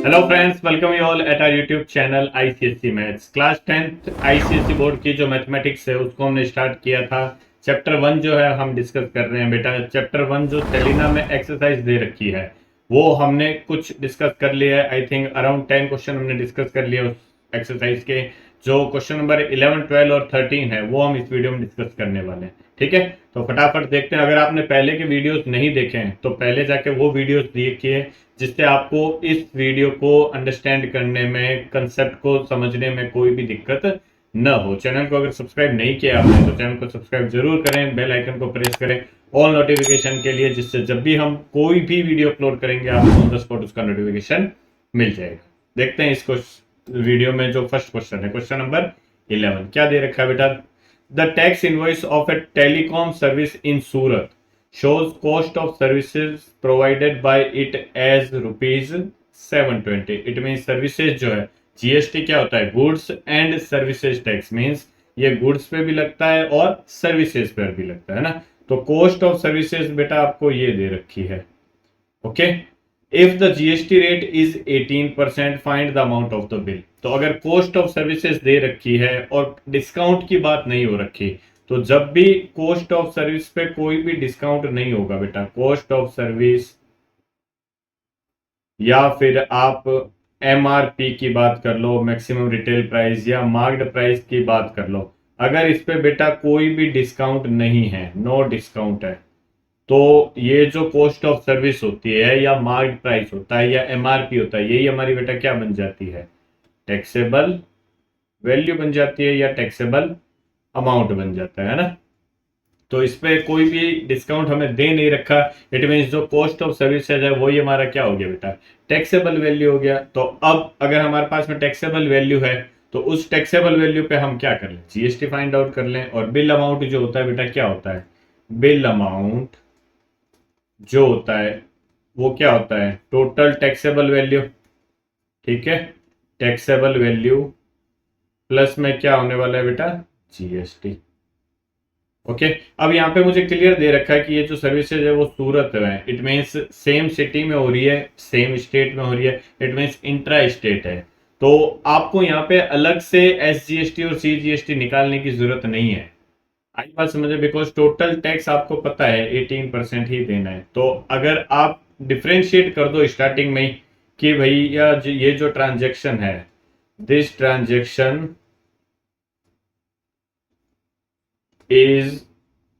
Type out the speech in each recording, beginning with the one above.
Hello friends, welcome you all at our YouTube channel ICSE maths. Class 10th ICSE board की जो mathematics है उसको हमने start किया था। चैप्टर 1 जो है हम डिस्कस कर रहे हैं बेटा। चैप्टर 1 जो सेलिना में एक्सरसाइज दे रखी है वो हमने कुछ डिस्कस कर लिया है। आई थिंक अराउंड 10 क्वेश्चन हमने डिस्कस कर लिया उस एक्सरसाइज के। जो क्वेश्चन नंबर 11, 12 और 13 है वो हम इस वीडियो में डिस्कस करने वाले हैं। ठीक है, तो फटाफट देखते हैं। अगर आपने पहले के वीडियोस नहीं देखे हैं तो पहले जाके वो वीडियोस देखिए, जिससे आपको इस वीडियो को अंडरस्टैंड करने में, कंसेप्ट को समझने में कोई भी दिक्कत न हो। चैनल को अगर सब्सक्राइब नहीं किया आपने तो चैनल को सब्सक्राइब जरूर करें, बेल आइकन को प्रेस करें ऑल नोटिफिकेशन के लिए, जिससे जब भी हम कोई भी वीडियो अपलोड करेंगे आपको ऑन द स्पॉट उसका नोटिफिकेशन मिल जाएगा। देखते हैं इसको वीडियो में। जो फर्स्ट क्वेश्चन है, क्वेश्चन नंबर 11, क्या दे रखा है बेटा? The tax invoice of A telecom service in Surat shows cost of services provided by it as rupees 720. It means services जो है, जीएसटी क्या होता है? Goods and services tax. Means ये गुड्स पे भी लगता है और सर्विसेज पर भी लगता है ना। तो कॉस्ट ऑफ सर्विसेज बेटा आपको ये दे रखी है। Okay, if the GST rate is 18%, find the amount of the bill. तो अगर कॉस्ट ऑफ सर्विसेज दे रखी है और डिस्काउंट की बात नहीं हो रखी, तो जब भी कॉस्ट ऑफ सर्विस पे कोई भी डिस्काउंट नहीं होगा बेटा, कॉस्ट ऑफ सर्विस या फिर आप एमआरपी की बात कर लो, मैक्सिमम रिटेल प्राइस, या मार्क्ड प्राइस की बात कर लो, अगर इस पे बेटा कोई भी डिस्काउंट नहीं है, नो डिस्काउंट है, तो ये जो कॉस्ट ऑफ सर्विस होती है या मार्केट प्राइस होता है या एमआरपी होता है, यही हमारी बेटा क्या बन जाती है? टैक्सेबल वैल्यू बन जाती है या टैक्सेबल अमाउंट बन जाता है ना। तो इस पे कोई भी डिस्काउंट हमें दे नहीं रखा। इट मीन्स जो कॉस्ट ऑफ सर्विसेज है वही हमारा क्या हो गया बेटा? टैक्सेबल वैल्यू हो गया। तो अब अगर हमारे पास में टैक्सेबल वैल्यू है तो उस टैक्सेबल वैल्यू पे हम क्या कर लें? जीएसटी फाइंड आउट कर लें। और बिल अमाउंट जो होता है बेटा क्या होता है? बिल अमाउंट जो होता है वो क्या होता है? Total taxable value. ठीक है, टैक्सेबल वैल्यू प्लस में क्या होने वाला है बेटा? जीएसटी। ओके, अब यहाँ पे मुझे क्लियर दे रखा है कि ये जो सर्विसेज है वो सूरत में है। इट मीन्स सेम सिटी में हो रही है, सेम स्टेट में हो रही है। इट मीन्स इंट्रा स्टेट है। तो आपको यहाँ पे अलग से एसजीएसटी और सीजीएसटी निकालने की जरूरत नहीं है। आई बात समझे? बिकॉज टोटल टैक्स आपको पता है 18% ही देना है। तो अगर आप डिफ्रेंशिएट कर दो स्टार्टिंग में ही कि भैया ये जो ट्रांजेक्शन है, this transaction is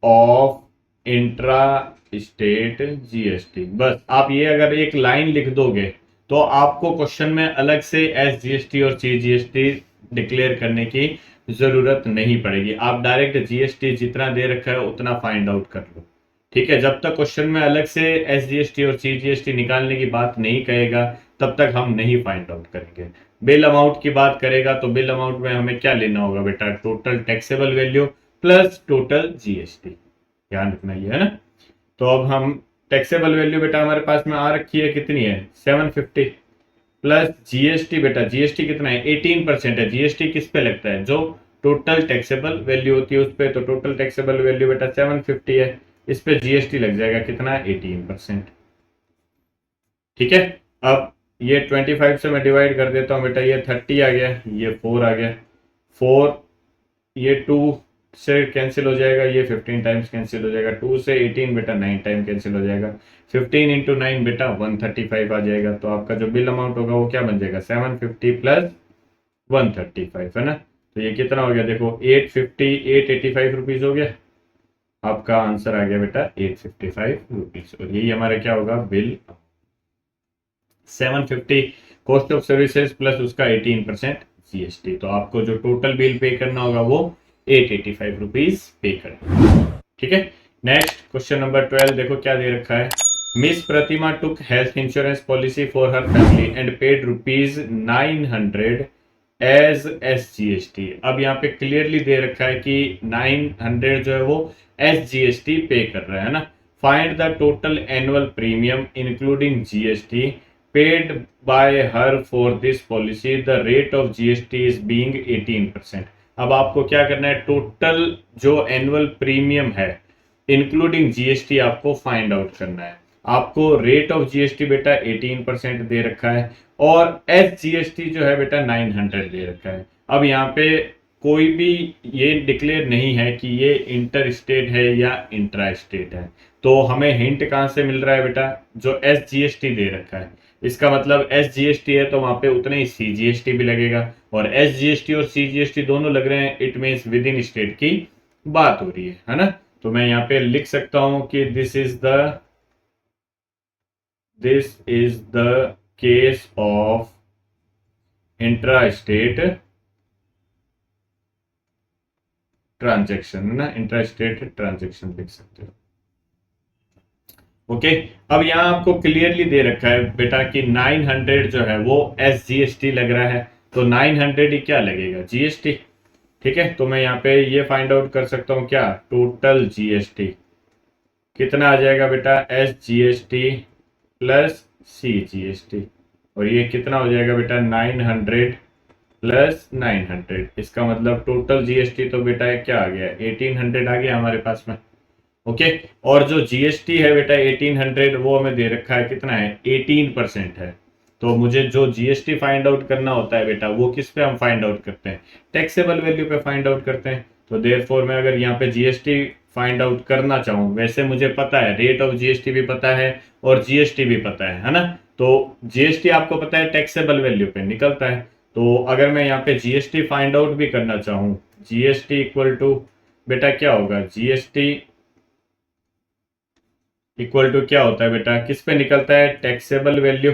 of intra state GST, बस आप ये अगर एक लाइन लिख दोगे तो आपको क्वेश्चन में अलग से एसजीएसटी और सीजीएसटी डिक्लेयर करने की जरूरत नहीं पड़ेगी। आप डायरेक्ट जीएसटी जितना दे रखा है उतना फाइंड आउट कर लो। ठीक है, जब तक क्वेश्चन में अलग से एसजीएसटी और सीजीएसटी निकालने की बात नहीं कहेगा तब तक हम नहीं फाइंड आउट करेंगे। बिल अमाउंट की बात करेगा तो बिल अमाउंट में हमें क्या लेना होगा बेटा? Total taxable value plus total GST. ध्यान रखना ये है ना। तो अब हम टैक्सेबल वैल्यू बेटा हमारे पास में आ रखी है, कितनी है? 750 प्लस जीएसटी। बेटा जीएसटी कितना है? 18% है। जीएसटी किस पे लगता है? जो टोटल टैक्सेबल वैल्यू होती है उस पे। तो टोटल टैक्सेबल वैल्यू बेटा 750 है, इस पे जीएसटी लग जाएगा कितना? 18%। ठीक है, अब ये 25 से मैं डिवाइड कर देता हूँ बेटा, ये 30 आ गया, ये 4 आ गया, 4, ये 2 से कैंसिल हो जाएगा, ये 15 टाइम्स कैंसिल हो जाएगा, 2 से 18 बेटा 9 टाइम कैंसिल हो जाएगा, 15 इंटू 9 बेटा 135 आ जाएगा। तो आपका जो बिल अमाउंट होगा वो क्या बन जाएगा? 750 प्लस 135 है ना। तो ये कितना हो गया? देखो 885 रुपीज हो गया। आपका आंसर आ गया बेटा 855 रुपीज। और यही हमारा क्या होगा? Bill 750 cost of services plus उसका 18% जीएसटी। तो आपको जो टोटल बिल पे करना होगा वो 885 रुपीज पे करना। ठीक है, नेक्स्ट क्वेश्चन नंबर 12 देखो क्या दे रखा है। Miss Pratima took health insurance policy for her family and paid rupees 900 as SGST. अब यहाँ पे क्लियरली दे रखा है कि 900 जो है वो एसजीएसटी पे कर रहा है ना। Find the total annual premium including GST paid by her for this policy. The rate of GST is being 18%। अब आपको क्या करना है? टोटल जो एनुअल प्रीमियम है इंक्लूडिंग जीएसटी आपको फाइंड आउट करना है। आपको रेट ऑफ जीएसटी बेटा 18% दे रखा है और एस जीएसटी जो है बेटा 900 दे रखा है। अब यहाँ पे कोई भी ये डिक्लेयर नहीं है कि ये इंटर स्टेट है या इंट्रा स्टेट है। तो हमें हिंट कहाँ से मिल रहा है बेटा, जो एस जीएसटी दे रखा है, इसका मतलब एस जीएसटी है तो वहां पे उतने ही सी जीएसटी भी लगेगा, और एस जीएसटी और सी जीएसटी दोनों लग रहे हैं, it means with in state की बात हो रही है ना। तो मैं यहाँ पे लिख सकता हूं कि this is the case of intra state transaction, है ना, इंट्रा स्टेट ट्रांजेक्शन लिख सकते हो। ओके, अब यहाँ आपको क्लियरली दे रखा है बेटा कि 900 जो है वो एस जीएसटी लग रहा है, तो 900 ही क्या लगेगा, जीएसटी। ठीक है, तो मैं यहाँ पे ये फाइंड आउट कर सकता हूँ क्या, टोटल जीएसटी कितना आ जाएगा बेटा, S GST plus C GST, और ये कितना हो जाएगा बेटा 900 प्लस 900, इसका मतलब टोटल जीएसटी तो बेटा क्या आ गया, 1800 आ गया हमारे पास में। ओके, और जो जीएसटी है बेटा 1800 वो हमें दे रखा है कितना है, 18% है। तो मुझे जो जीएसटी फाइंड आउट करना होता है बेटा वो किस पे हम फाइंड आउट करते हैं, टैक्सेबल वैल्यू पे फाइंड आउट करते हैं। तो देयरफॉर मैं अगर यहाँ पे जीएसटी फाइंड आउट करना चाहूँ, वैसे मुझे पता है रेट ऑफ जीएसटी भी पता है और जीएसटी भी पता है ना। तो जीएसटी आपको पता है टैक्सेबल वैल्यू पे निकलता है, तो अगर मैं यहाँ पे जीएसटी फाइंड आउट भी करना चाहूँ, जीएसटी इक्वल टू बेटा क्या होगा, जीएसटी इक्वल टू क्या होता है बेटा, किस पे निकलता है, टैक्सेबल वैल्यू।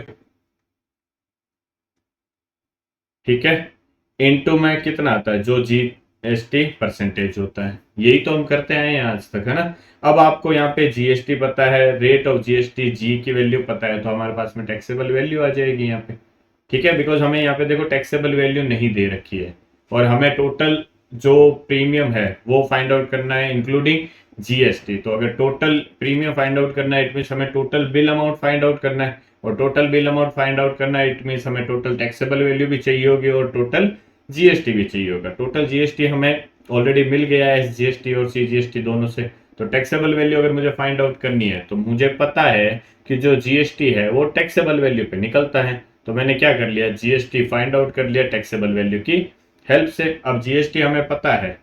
ठीक है, इनटू में कितना आता है, जो जीएसटी परसेंटेज होता है, यही तो हम करते आए हैं आज तक, है ना। अब आपको यहाँ पे जीएसटी पता है, रेट ऑफ जीएसटी जी की वैल्यू पता है, तो हमारे पास में टैक्सेबल वैल्यू आ जाएगी यहाँ पे। ठीक है, बिकॉज हमें यहाँ पे देखो टैक्सेबल वैल्यू नहीं दे रखी है, और हमें टोटल जो प्रीमियम है वो फाइंड आउट करना है इंक्लूडिंग जीएसटी। तो अगर टोटल प्रीमियम फाइंड आउट करना है, इट मीन हमें total bill amount find out करना है, और total bill amount find out करना है, इट मीन हमें टोटल टैक्सेबल वैल्यू भी चाहिए होगी और टोटल जीएसटी भी चाहिए होगा। टोटल जीएसटी हमें ऑलरेडी मिल गया है एस जीएसटी और सी जीएसटी दोनों से, तो टैक्सेबल वैल्यू अगर मुझे फाइंड आउट करनी है तो मुझे पता है कि जो जीएसटी है वो टैक्सेबल वैल्यू पे निकलता है। तो मैंने क्या कर लिया, जीएसटी फाइंड आउट कर लिया टैक्सेबल वैल्यू की हेल्प से। अब जीएसटी हमें पता है,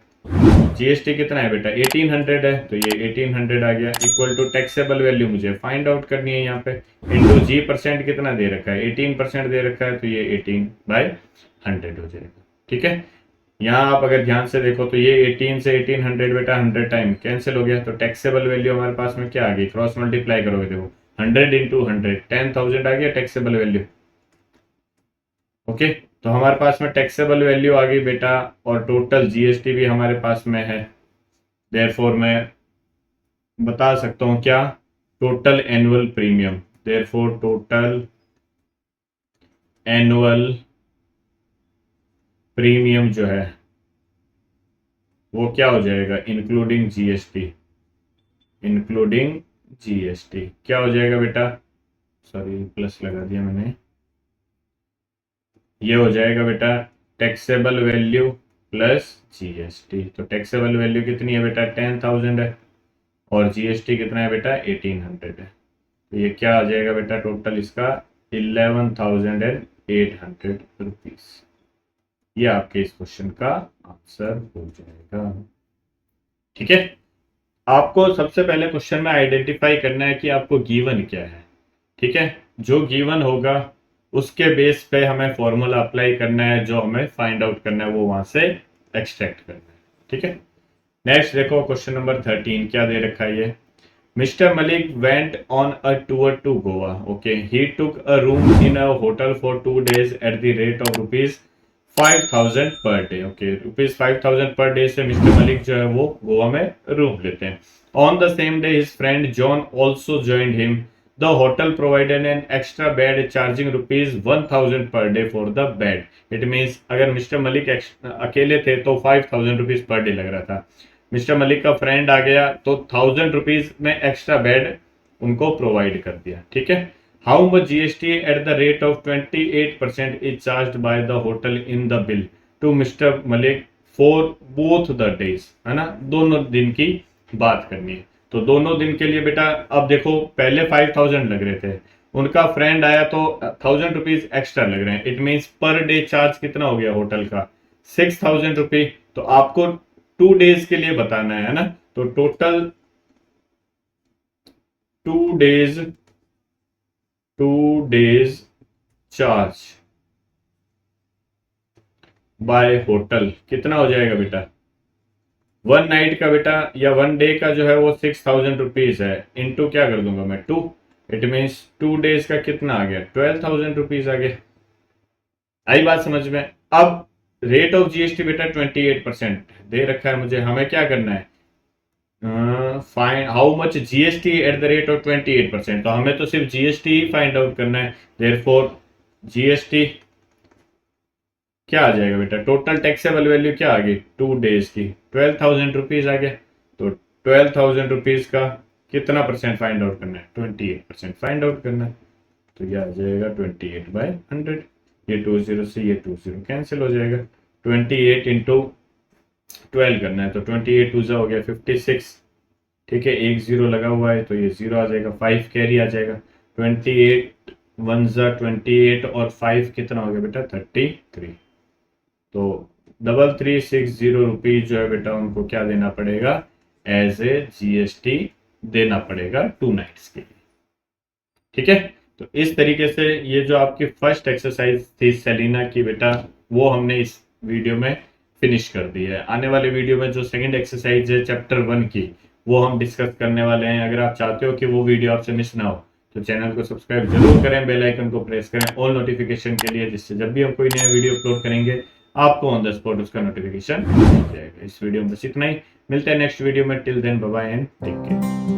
जीएसटी कितना है बेटा 1800 है, तो ये 1800 आ गया, इक्वल टू टैक्सेबल वैल्यू मुझे फाइंड आउट करनी है यहाँ पे, इंटू जी परसेंट कितना दे रखा है, 18% दे रखा है, तो ये 18/100 हो जाएगा। ठीक है, यहाँ आप अगर ध्यान से देखो तो ये 18 से 1800 बेटा 100 टाइम कैंसिल हो गया, तो टैक्सेबल वैल्यू हमारे पास में क्या आ गई, क्रॉस मल्टीप्लाई करोगे देखो 100 इंटू 100 10,000 आ गया टैक्सेबल वैल्यू। ओके, तो हमारे पास में टैक्सेबल वैल्यू आ गई बेटा, और टोटल जीएसटी भी हमारे पास में है। देयरफॉर मैं बता सकता हूं क्या, total annual premium, therefore total annual premium जो है वो क्या हो जाएगा, इंक्लूडिंग जीएसटी, इंक्लूडिंग जीएसटी क्या हो जाएगा बेटा, सॉरी प्लस लगा दिया मैंने, ये हो जाएगा बेटा टैक्सेबल वैल्यू प्लस जीएसटी। तो टैक्सेबल वैल्यू कितनी है बेटा 10,000 है, और जीएसटी कितना है बेटा 1800 है, तो ये क्या आ जाएगा बेटा टोटल इसका 11,800 रुपीज। ये आपके इस क्वेश्चन का आंसर हो जाएगा। ठीक है, आपको सबसे पहले क्वेश्चन में आइडेंटिफाई करना है कि आपको गिवन क्या है। ठीक है, जो गिवन होगा उसके बेस पे हमें फॉर्मूला अप्लाई करना है, जो हमें फाइंड आउट करना है वो वहां से एक्सट्रैक्ट करना है। ठीक है, नेक्स्ट देखो क्वेश्चन नंबर 13 क्या दे रखा है ये, Mister Malik went on a tour to Goa. Okay, he took a room in a hotel for 2 days at the rate of ₹5,000 per day. Okay, ₹5,000 per day से मिस्टर मलिक जो है वो गोवा में रूम लेते हैं। On the same day his friend John also joined him. The hotel provided an extra bed charging ₹1,000 per day for the bed. It means अगर mister Malik अकेले थे तो ₹5,000 पर डे लग रहा था, मिस्टर मलिक का फ्रेंड आ गया तो ₹1,000 में एक्स्ट्रा बेड उनको प्रोवाइड कर दिया। ठीक है, how much GST at the rate of 28% is charged by the hotel in the bill to Mister Malik for both the days, है ना, दोनों दिन की बात करनी है। तो दोनों दिन के लिए बेटा अब देखो पहले 5000 लग रहे थे, उनका फ्रेंड आया तो 1000 रुपीज एक्स्ट्रा लग रहे हैं। It means per day charge कितना हो गया होटल का 6000 रुपी। तो आपको 2 डेज के लिए बताना है ना, तो total 2 days 2 days charge by hotel कितना हो जाएगा बेटा, 1 नाइट का बेटा या 1 डे का जो है वो 6000 रुपीज है, इनटू क्या कर दूंगा मैं 2। इट मीन्स 2 डेज का कितना आ गया 12000 रुपीज आ गया। आई बात समझ में। अब रेट ऑफ जीएसटी बेटा 28% दे रखा है मुझे, हमें क्या करना है find how much GST at the rate of 28%। तो हमें तो सिर्फ जीएसटी ही फाइंड आउट करना है। देयरफॉर जीएसटी क्या आ जाएगा बेटा, टोटल टैक्सेबल वैल्यू क्या आ गई 2 डेज की 12000 रुपीज आ गया। तो 12000 रुपीज का कितना परसेंट फाइंड आउट करना है 28% फाइंड आउट करना है। तो यह आ जाएगा 28/100, ये 20 से ये 20 कैंसिल हो जाएगा। 28 इंटू 12 करना है, तो 28 2 हो गया 56, ठीक है, एक जीरो लगा हुआ है तो ये जीरो आ जाएगा, 5 कैरी आ जाएगा। 28 1 28 और 5 कितना हो गया बेटा 33। तो 3360 रुपीज जो है बेटा उनको क्या देना पड़ेगा एज ए जीएसटी देना पड़ेगा 2 नाइट्स के लिए, ठीक है। तो इस तरीके से ये जो आपकी फर्स्ट एक्सरसाइज थी सेलिना की बेटा वो हमने इस वीडियो में फिनिश कर दी है। आने वाले वीडियो में जो सेकंड एक्सरसाइज है चैप्टर 1 की वो हम डिस्कस करने वाले हैं। अगर आप चाहते हो कि वो वीडियो आपसे मिस ना हो तो चैनल को सब्सक्राइब जरूर करें, बेल आइकन को प्रेस करें ऑल नोटिफिकेशन के लिए, जिससे जब भी हम कोई नया वीडियो अपलोड करेंगे आपको ऑन द स्पॉट उसका नोटिफिकेशन मिल जाएगा। इस वीडियो में बस इतना ही, मिलते हैं नेक्स्ट वीडियो में। Till then bye bye and take care.